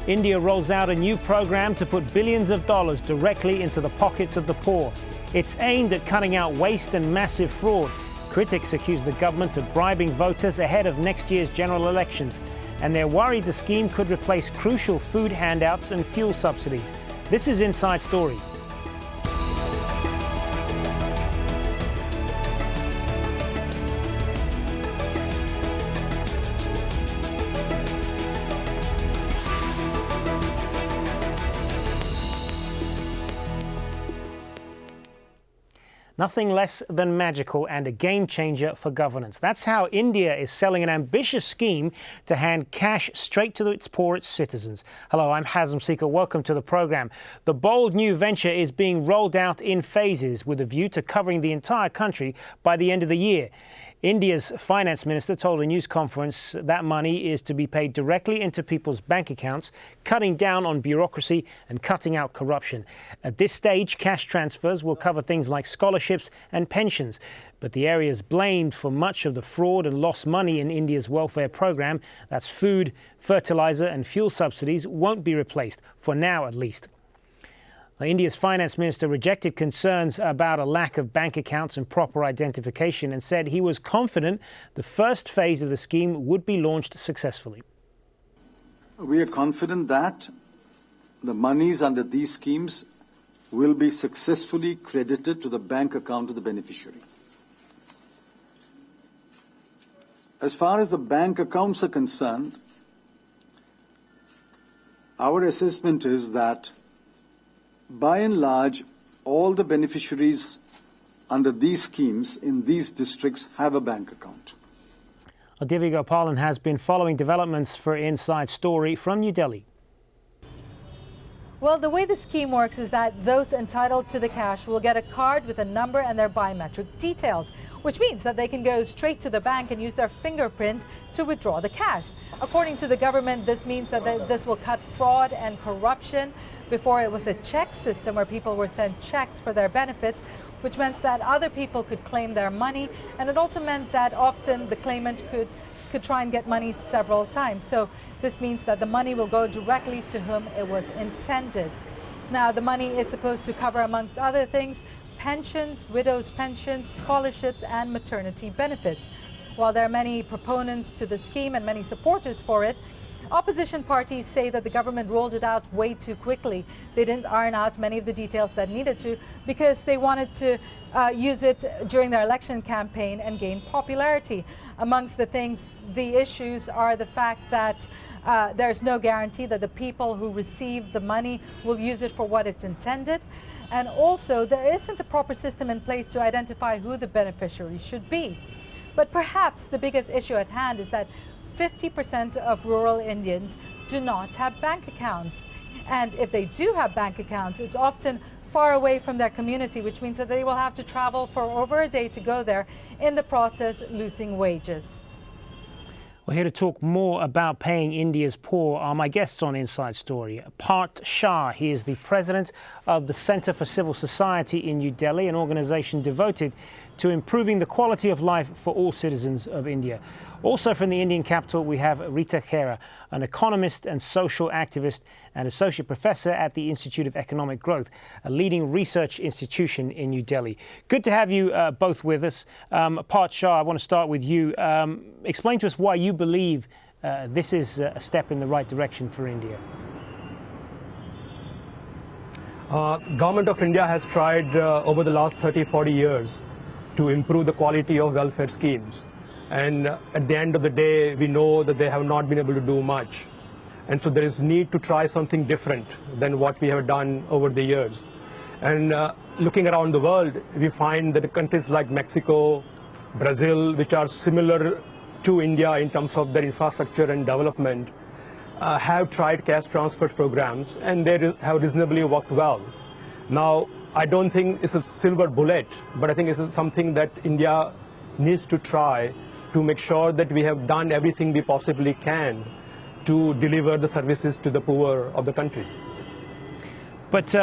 India rolls out a new program to put billions of dollars directly into the pockets of the poor. It's aimed at cutting out waste and massive fraud. Critics accuse the government of bribing voters ahead of next year's general elections, and they're worried the scheme could replace crucial food handouts and fuel subsidies. This is Inside Story. Nothing less than magical and a game changer for governance. That's how India is selling an ambitious scheme to hand cash straight to its poorest citizens. Hello, I'm Hazem Seeker. Welcome to the program. The bold new venture is being rolled out in phases with a view to covering the entire country by the end of the year. India's finance minister told a news conference that money is to be paid directly into people's bank accounts, cutting down on bureaucracy and cutting out corruption. At this stage, cash transfers will cover things like scholarships and pensions. But the areas blamed for much of the fraud and lost money in India's welfare program, that's food, fertilizer and fuel subsidies, won't be replaced, for now at least. India's finance minister rejected concerns about a lack of bank accounts and proper identification and said he was confident the first phase of the scheme would be launched successfully. We are confident that the monies under these schemes will be successfully credited to the bank account of the beneficiary. As far as the bank accounts are concerned, our assessment is that by and large, all the beneficiaries under these schemes in these districts have a bank account. Divya Gopalan has been following developments for Inside Story from New Delhi. Well, the way the scheme works is that those entitled to the cash will get a card with a number and their biometric details, which means that they can go straight to the bank and use their fingerprints to withdraw the cash. According to the government, this means that this will cut fraud and corruption. Before, it was a check system where people were sent checks for their benefits, which meant that other people could claim their money. And it also meant that often the claimant could try and get money several times. So this means that the money will go directly to whom it was intended. Now, the money is supposed to cover, amongst other things, pensions, widows' pensions, scholarships, and maternity benefits. While there are many proponents to the scheme and many supporters for it, opposition parties say that the government rolled it out way too quickly. They didn't iron out many of the details that needed to because they wanted to use it during their election campaign and gain popularity. Amongst the issues are the fact that there's no guarantee that the people who receive the money will use it for what it's intended. And also, there isn't a proper system in place to identify who the beneficiary should be. But perhaps the biggest issue at hand is that 50% of rural Indians do not have bank accounts. And if they do have bank accounts, it's often far away from their community, which means that they will have to travel for over a day to go there, in the process losing wages. We're here to talk more about paying India's poor are my guests on Inside Story. Parth Shah, he is the president of the Centre for Civil Society in New Delhi, an organisation devoted to improving the quality of life for all citizens of India. Also from the Indian capital, we have Reetika Khera, an economist and social activist and associate professor at the Institute of Economic Growth, a leading research institution in New Delhi. Good to have you both with us. Parth Shah, I want to start with you. Explain to us why you believe this is a step in the right direction for India. Government of India has tried over the last 30-40 years to improve the quality of welfare schemes. And at the end of the day, we know that they have not been able to do much. And so there is need to try something different than what we have done over the years. And looking around the world, we find that countries like Mexico, Brazil, which are similar to India in terms of their infrastructure and development, have tried cash transfer programs, and they have reasonably worked well. Now, I don't think it's a silver bullet, but I think it's something that India needs to try to make sure that we have done everything we possibly can to deliver the services to the poor of the country. But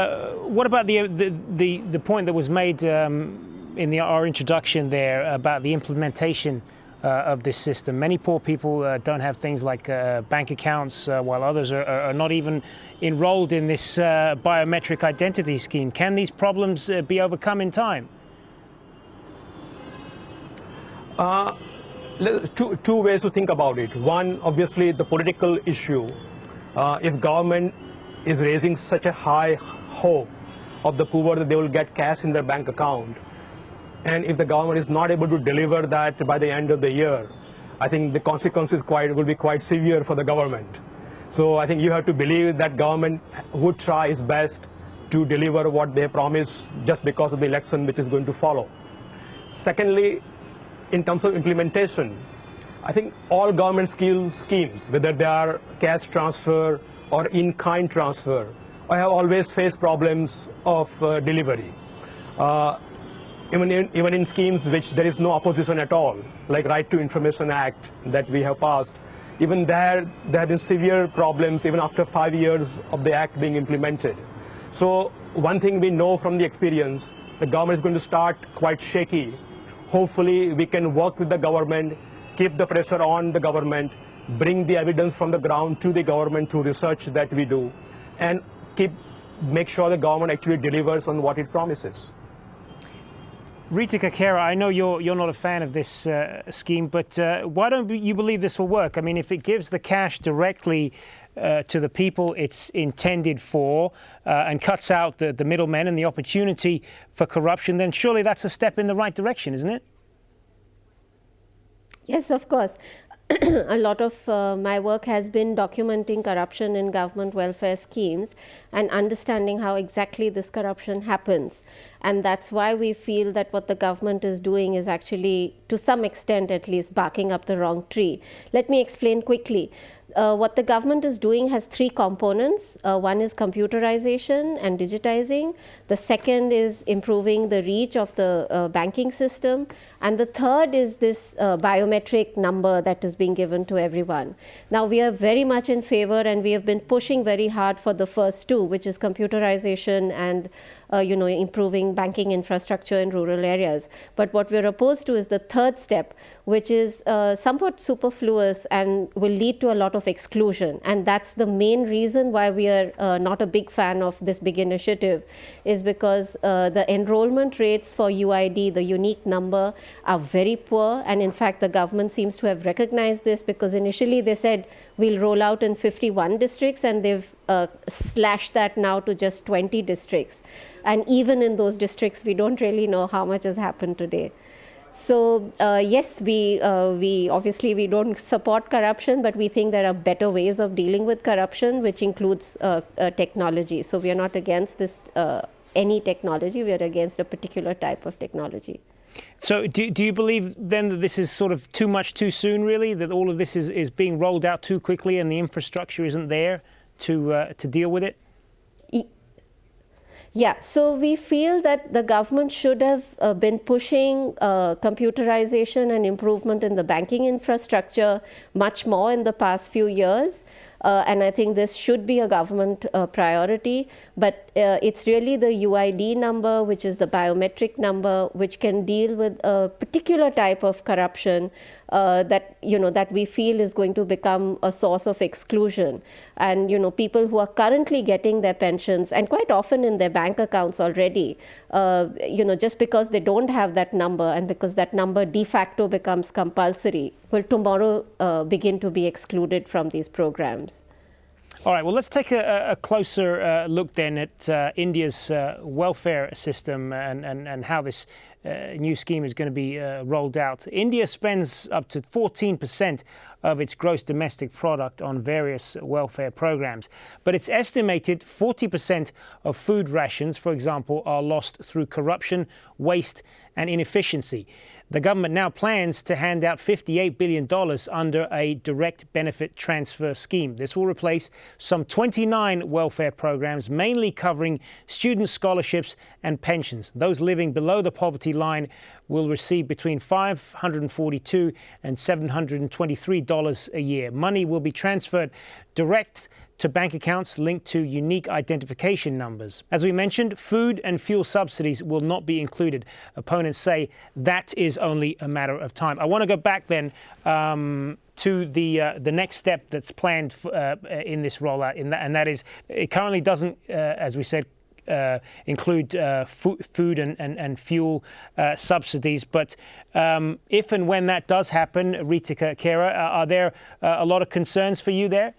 what about the point that was made in our introduction there about the implementation of this system. Many poor people don't have things like bank accounts, while others are not even enrolled in this biometric identity scheme. Can these problems be overcome in time? Two ways to think about it. One, obviously, the political issue. If government is raising such a high hope of the poor that they will get cash in their bank account, and if the government is not able to deliver that by the end of the year, I think the consequences will be quite severe for the government. So I think you have to believe that government would try its best to deliver what they promise just because of the election which is going to follow. Secondly, in terms of implementation, I think all government schemes, whether they are cash transfer or in-kind transfer, I have always faced problems of delivery. Even in schemes which there is no opposition at all, like Right to Information Act that we have passed, even there have been severe problems even after 5 years of the act being implemented. So one thing we know from the experience, the government is going to start quite shaky. Hopefully we can work with the government, keep the pressure on the government, bring the evidence from the ground to the government through research that we do, and make sure the government actually delivers on what it promises. Reetika Khera, I know you're not a fan of this scheme, but why don't you believe this will work? I mean, if it gives the cash directly to the people it's intended for and cuts out the middlemen and the opportunity for corruption, then surely that's a step in the right direction, isn't it? Yes, of course. A lot of my work has been documenting corruption in government welfare schemes and understanding how exactly this corruption happens. And that's why we feel that what the government is doing is actually, to some extent at least, barking up the wrong tree. Let me explain quickly. What the government is doing has three components. One is computerization and digitizing. The second is improving the reach of the banking system. And the third is this biometric number that is being given to everyone. Now, we are very much in favor, and we have been pushing very hard for the first two, which is computerization and improving banking infrastructure in rural areas. But what we're opposed to is the third step, which is somewhat superfluous and will lead to a lot of exclusion. And that's the main reason why we are not a big fan of this big initiative, is because the enrollment rates for UID, the unique number, are very poor. And in fact, the government seems to have recognized this, because initially they said we'll roll out in 51 districts, and they've slashed that now to just 20 districts. And even in those districts, we don't really know how much has happened today. So yes, we obviously we don't support corruption, but we think there are better ways of dealing with corruption, which includes technology. So we are not against this any technology. We are against a particular type of technology. So do you believe then that this is sort of too much too soon, really, that all of this is being rolled out too quickly and the infrastructure isn't there to deal with it? Yeah, so we feel that the government should have been pushing computerization and improvement in the banking infrastructure much more in the past few years. And I think this should be a government priority, but it's really the UID number, which is the biometric number, which can deal with a particular type of corruption that we feel is going to become a source of exclusion. And people who are currently getting their pensions, and quite often in their bank accounts already, just because they don't have that number, and because that number de facto becomes compulsory, will tomorrow begin to be excluded from these programs. All right, well, let's take a closer look then at India's welfare system and how this new scheme is going to be rolled out. India spends up to 14% of its gross domestic product on various welfare programs, but it's estimated 40% of food rations, for example, are lost through corruption, waste and inefficiency. The government now plans to hand out $58 billion under a direct benefit transfer scheme. This will replace some 29 welfare programs, mainly covering student scholarships and pensions. Those living below the poverty line will receive between $542 and $723 a year. Money will be transferred direct to bank accounts linked to unique identification numbers. As we mentioned, food and fuel subsidies will not be included. Opponents say that is only a matter of time. I want to go back then to the next step that's planned in this rollout, and that is it currently doesn't, as we said, include food and fuel subsidies. But if and when that does happen, Reetika Khera, are there a lot of concerns for you there?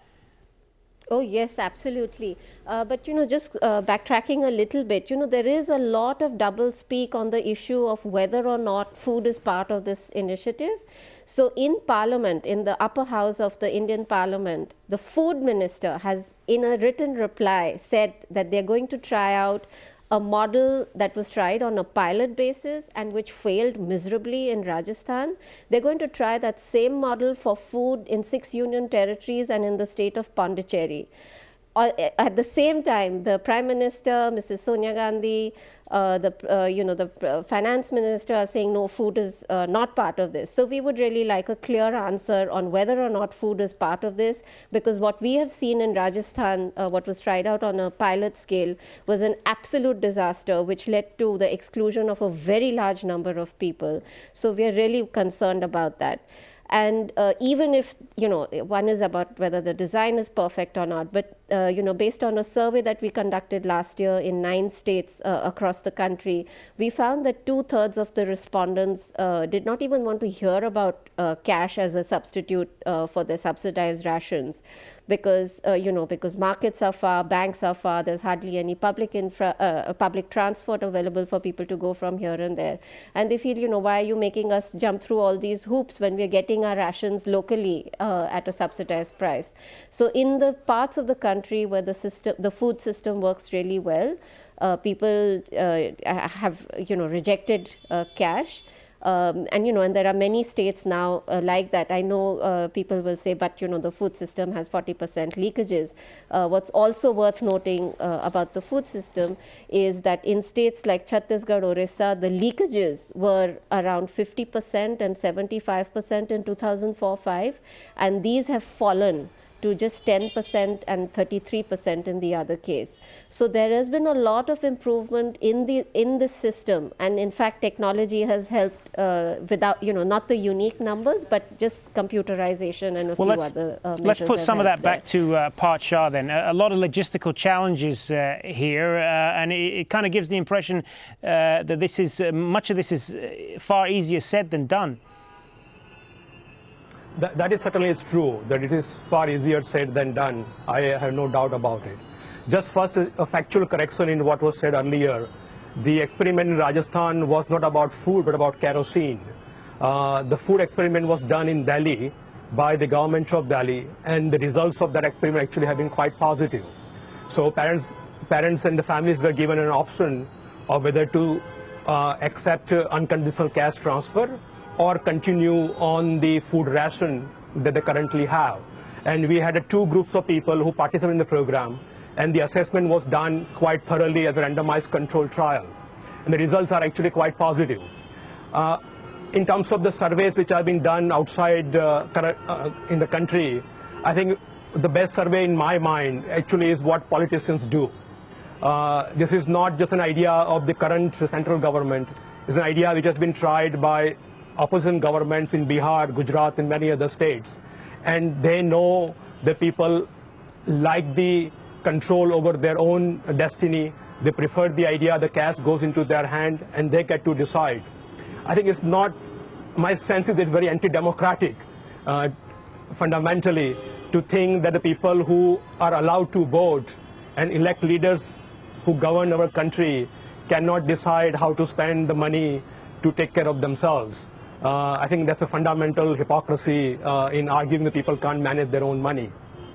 Oh, yes, absolutely. But, just backtracking a little bit, there is a lot of double speak on the issue of whether or not food is part of this initiative. So in Parliament, in the upper house of the Indian Parliament, the food minister has, in a written reply, said that they're going to try out a model that was tried on a pilot basis and which failed miserably in Rajasthan. They're going to try that same model for food in 6 union territories and in the state of Pondicherry. At the same time, the Prime Minister, Mrs. Sonia Gandhi, the Finance Minister are saying no, food is not part of this. So we would really like a clear answer on whether or not food is part of this, because what we have seen in Rajasthan, what was tried out on a pilot scale, was an absolute disaster, which led to the exclusion of a very large number of people. So we are really concerned about that. And even if, one is about whether the design is perfect or not, but, based on a survey that we conducted last year in 9 states across the country, we found that 2/3 of the respondents did not even want to hear about cash as a substitute for their subsidized rations, because, because markets are far, banks are far, there's hardly any public transport available for people to go from here and there. And they feel, why are you making us jump through all these hoops when we're getting our rations locally at a subsidized price? So in the parts of the country where the food system works really well, people have rejected cash. And there are many states now like that. I know people will say, but the food system has 40% leakages. What's also worth noting about the food system is that in states like Chhattisgarh, Orissa, the leakages were around 50% and 75% in 2004-05, and these have fallen to just 10% and 33% in the other case. So there has been a lot of improvement in this system, and in fact technology has helped without not the unique numbers, but just computerization and a few other measures. Let's put some of that back to Parth Shah then. A lot of logistical challenges here, and it kind of gives the impression that this is much of this is far easier said than done. That is certainly true, that it is far easier said than done. I have no doubt about it. Just first, a factual correction in what was said earlier. The experiment in Rajasthan was not about food, but about kerosene. The food experiment was done in Delhi by the government of Delhi, and the results of that experiment actually have been quite positive. So parents and the families were given an option of whether to accept unconditional cash transfer or continue on the food ration that they currently have. And we had 2 groups of people who participated in the program, and the assessment was done quite thoroughly as a randomized control trial. And the results are actually quite positive. In terms of the surveys which have been done outside in the country, I think the best survey in my mind actually is what politicians do. This is not just an idea of the current central government. It's an idea which has been tried by opposition governments in Bihar, Gujarat, and many other states. And they know that people like the control over their own destiny. They prefer the idea the cash goes into their hand and they get to decide. I think it's not, my sense is it's very anti-democratic, fundamentally, to think that the people who are allowed to vote and elect leaders who govern our country cannot decide how to spend the money to take care of themselves. I think that's a fundamental hypocrisy in arguing that people can't manage their own money.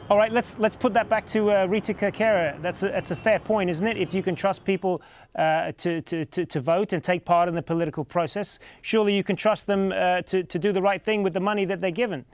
All right, let's put that back to Reetika Khera. That's a fair point, isn't it? If you can trust people to vote and take part in the political process, surely you can trust them to do the right thing with the money that they're given.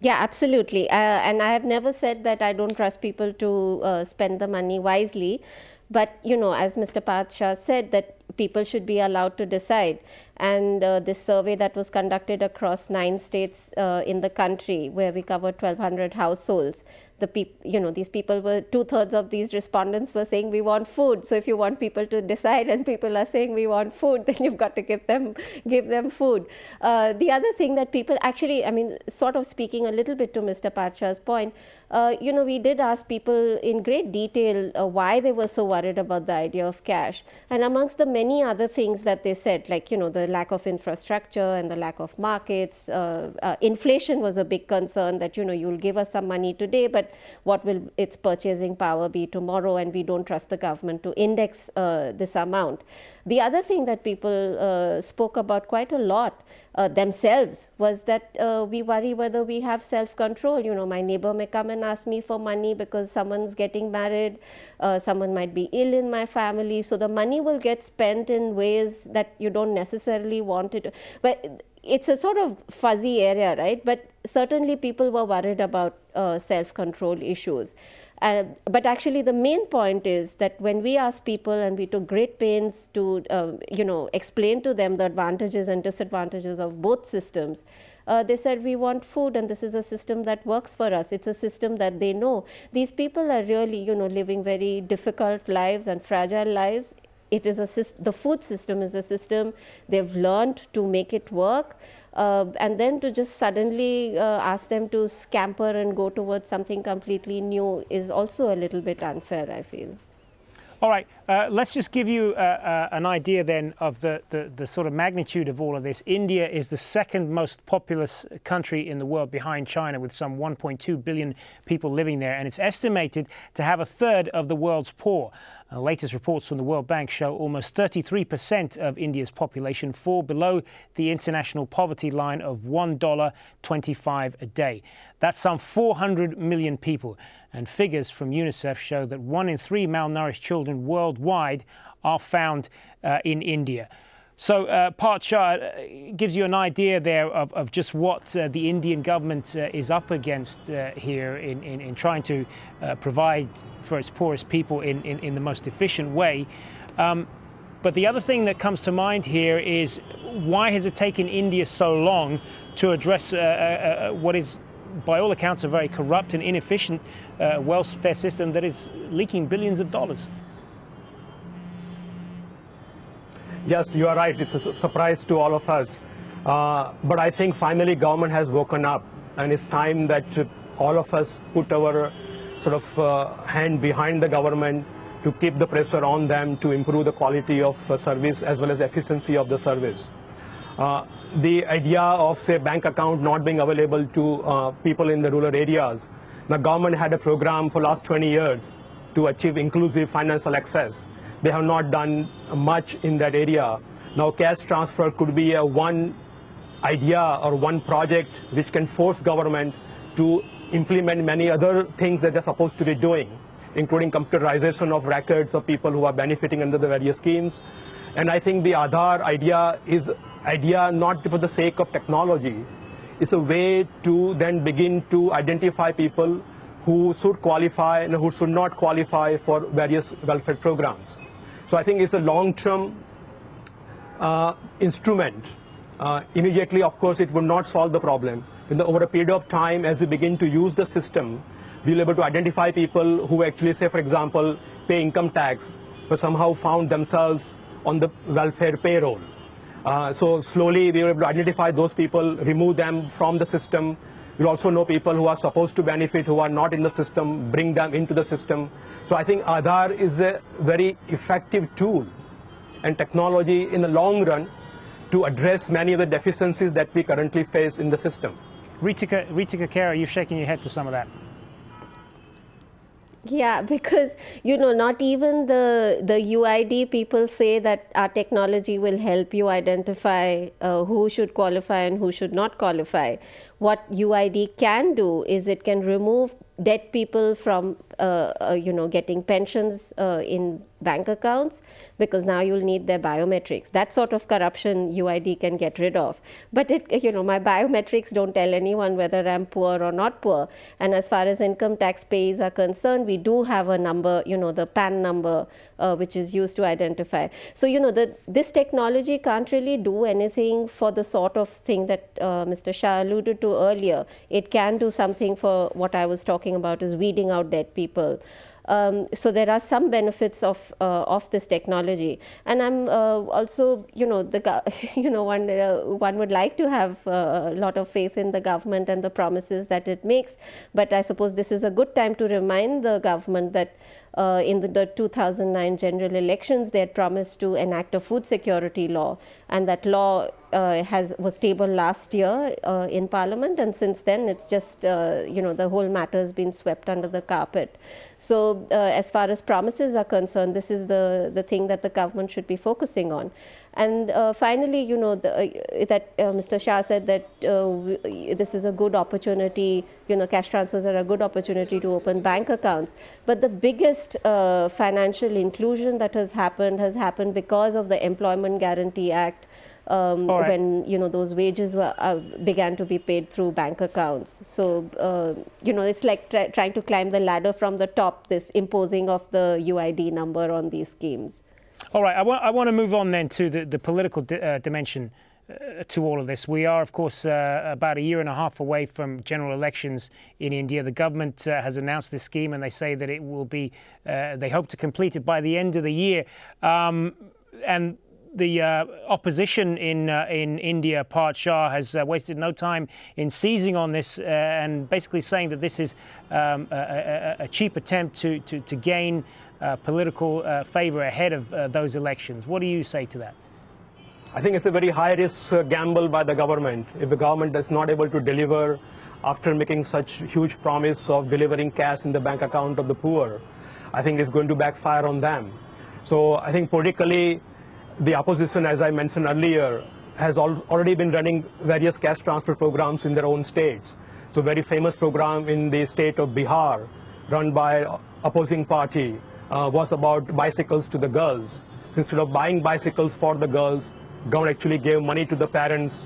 Yeah, absolutely. And I have never said that I don't trust people to spend the money wisely. But, as Mr. Parth Shah said, that people should be allowed to decide. And this survey that was conducted across 9 states in the country, where we covered 1,200 households, these people were 2/3 of these respondents were saying we want food. So if you want people to decide, and people are saying we want food, then you've got to give them food. The other thing that people actually, sort of speaking a little bit to Mr. Parth Shah's point, we did ask people in great detail why they were so worried about the idea of cash. And amongst the many other things that they said, like, the lack of infrastructure and the lack of markets, inflation was a big concern, that, you'll give us some money today, but what will its purchasing power be tomorrow, and we don't trust the government to index this amount. The other thing that people spoke about quite a lot themselves was that we worry whether we have self-control. My neighbor may come and ask me for money because someone's getting married, someone might be ill in my family, so the money will get spent in ways that you don't necessarily want it to. But it's a sort of fuzzy area, right? But certainly people were worried about self-control issues. But actually the main point is that when we asked people, and we took great pains to explain to them the advantages and disadvantages of both systems, they said we want food, and this is a system that works for us. It's a system that they know. These people are really living very difficult lives and fragile lives. It is the food system is a system they've learned to make it work, and then to just suddenly ask them to scamper and go towards something completely new is also a little bit unfair, I feel. All right, let's just give you an idea then of the sort of magnitude of all of this. India is the second most populous country in the world, behind China, with some 1.2 billion people living there, and it's estimated to have 1/3 of the world's poor. Latest reports from the World Bank show almost 33% of India's population fall below the international poverty line of $1.25 a day. That's some 400 million people. And figures from UNICEF show that 1 in 3 malnourished children worldwide are found in India. So Parth Shah gives you an idea there of just what the Indian government is up against here in trying to provide for its poorest people in the most efficient way. But the other thing that comes to mind here is, why has it taken India so long to address what is, by all accounts, a very corrupt and inefficient welfare system that is leaking billions of dollars? Yes, you are right. It's a surprise to all of us. But I think finally government has woken up, and it's time that all of us put our sort of hand behind the government to keep the pressure on them to improve the quality of service as well as efficiency of the service. The idea of, say, bank account not being available to people in the rural areas, the government had a program for last 20 years to achieve inclusive financial access. They have not done much in that area. Now cash transfer could be one idea or one project which can force government to implement many other things that they're supposed to be doing, including computerization of records of people who are benefiting under the various schemes. And I think the Aadhaar idea is not for the sake of technology. It's a way to then begin to identify people who should qualify and who should not qualify for various welfare programs. So I think it's a long-term instrument. Immediately, of course, it will not solve the problem. Over a period of time, as we begin to use the system, we'll be able to identify people who actually, say, for example, pay income tax, but somehow found themselves on the welfare payroll. So slowly we were able to identify those people, remove them from the system. We'll also know people who are supposed to benefit, who are not in the system, bring them into the system. So I think Aadhaar is a very effective tool and technology in the long run to address many of the deficiencies that we currently face in the system. Reetika Khera, you're shaking your head to some of that. Yeah, because, not even the UID people say that our technology will help you identify who should qualify and who should not qualify. What UID can do is it can remove dead people from getting pensions in bank accounts, because now you'll need their biometrics. That sort of corruption UID can get rid of. But my biometrics don't tell anyone whether I'm poor or not poor. And as far as income tax payers are concerned, we do have a number, the PAN number, which is used to identify. So, this technology can't really do anything for the sort of thing that Mr. Shah alluded to earlier. It can do something for what I was talking about, is weeding out dead people. So there are some benefits of this technology, and I'm also, one would like to have a lot of faith in the government and the promises that it makes. But I suppose this is a good time to remind the government that in the 2009 general elections, they had promised to enact a food security law, and that law was tabled last year in Parliament, and since then it's just the whole matter has been swept under the carpet. So as far as promises are concerned, this is the thing that the government should be focusing on. And finally, that Mr. Shah said that this is a good opportunity, cash transfers are a good opportunity to open bank accounts. But the biggest financial inclusion that has happened because of the Employment Guarantee Act, when those wages began to be paid through bank accounts. So it's like trying to climb the ladder from the top, this imposing of the UID number on these schemes. All right, I want to move on then to the political dimension to all of this. We are, of course, about a year and a half away from general elections in India. The government has announced this scheme, and they say that it will be, they hope to complete it by the end of the year. And the opposition in India, Parth Shah, has wasted no time in seizing on this and basically saying that this is a cheap attempt to gain political favor ahead of those elections. What do you say to that? I think it's a very high-risk gamble by the government. If the government is not able to deliver after making such huge promise of delivering cash in the bank account of the poor, I think it's going to backfire on them. So I think politically, the opposition, as I mentioned earlier, has already been running various cash transfer programs in their own states. So very famous program in the state of Bihar, run by opposing party, was about bicycles to the girls. So instead of buying bicycles for the girls, government actually gave money to the parents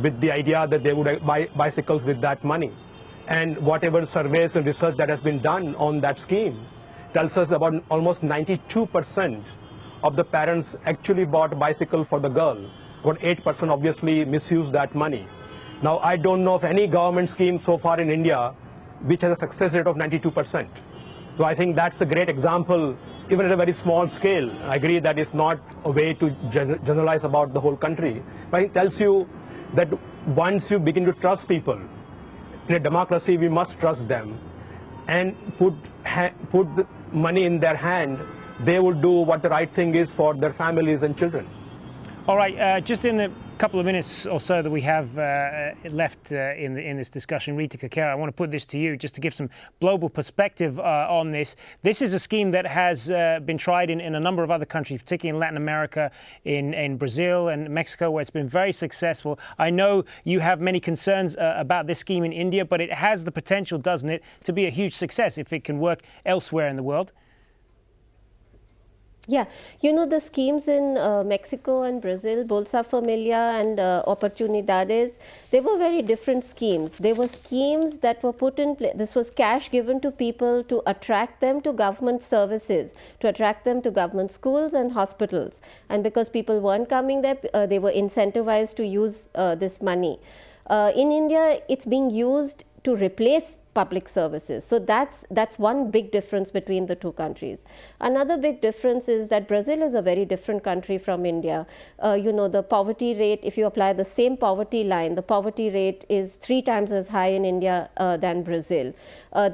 with the idea that they would buy bicycles with that money. And whatever surveys and research that has been done on that scheme tells us about almost 92% of the parents actually bought a bicycle for the girl. About 8% obviously misused that money. Now, I don't know of any government scheme so far in India which has a success rate of 92%. So I think that's a great example, even at a very small scale. I agree that it's not a way to generalize about the whole country, but it tells you that once you begin to trust people, in a democracy we must trust them, and put the money in their hand, they will do what the right thing is for their families and children. All right, just in the couple of minutes or so that we have left in this discussion, Reetika Khera, I want to put this to you just to give some global perspective on this. This is a scheme that has been tried in a number of other countries, particularly in Latin America, in Brazil and Mexico, where it's been very successful. I know you have many concerns about this scheme in India, but it has the potential, doesn't it, to be a huge success if it can work elsewhere in the world? Yeah, the schemes in Mexico and Brazil, Bolsa Familia and Oportunidades, they were very different schemes. They were schemes that were put in place. This was cash given to people to attract them to government services, to attract them to government schools and hospitals. And because people weren't coming there, they were incentivized to use this money. In India, it's being used to replace public services. So that's one big difference between the two countries. Another big difference is that Brazil is a very different country from India. The poverty rate, if you apply the same poverty line, the poverty rate is 3 times as high in India than Brazil.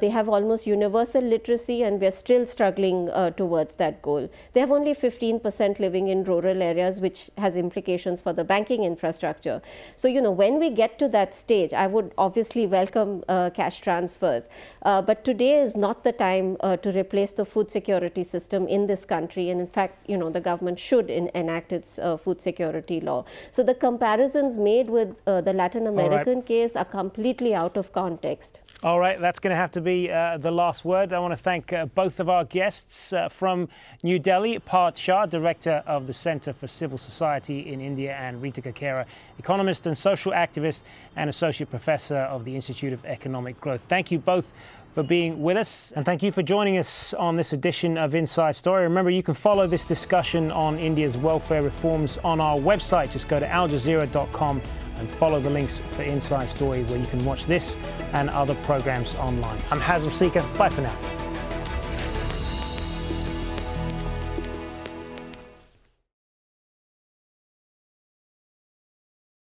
They have almost universal literacy, and we're still struggling towards that goal. They have only 15% living in rural areas, which has implications for the banking infrastructure. So, when we get to that stage, I would obviously welcome cash transfers transfers. But today is not the time to replace the food security system in this country. And in fact, the government should enact its food security law. So the comparisons made with the Latin American case are completely out of context. All right, that's going to have to be the last word. I want to thank both of our guests from New Delhi, Parth Shah, Director of the Center for Civil Society in India, and Reetika Khera, economist and social activist and Associate Professor of the Institute of Economic Growth. Thank you both for being with us, and thank you for joining us on this edition of Inside Story. Remember, you can follow this discussion on India's welfare reforms on our website. Just go to aljazeera.com and follow the links for Inside Story, where you can watch this and other programs online. I'm Hazem Sikka. Bye for now.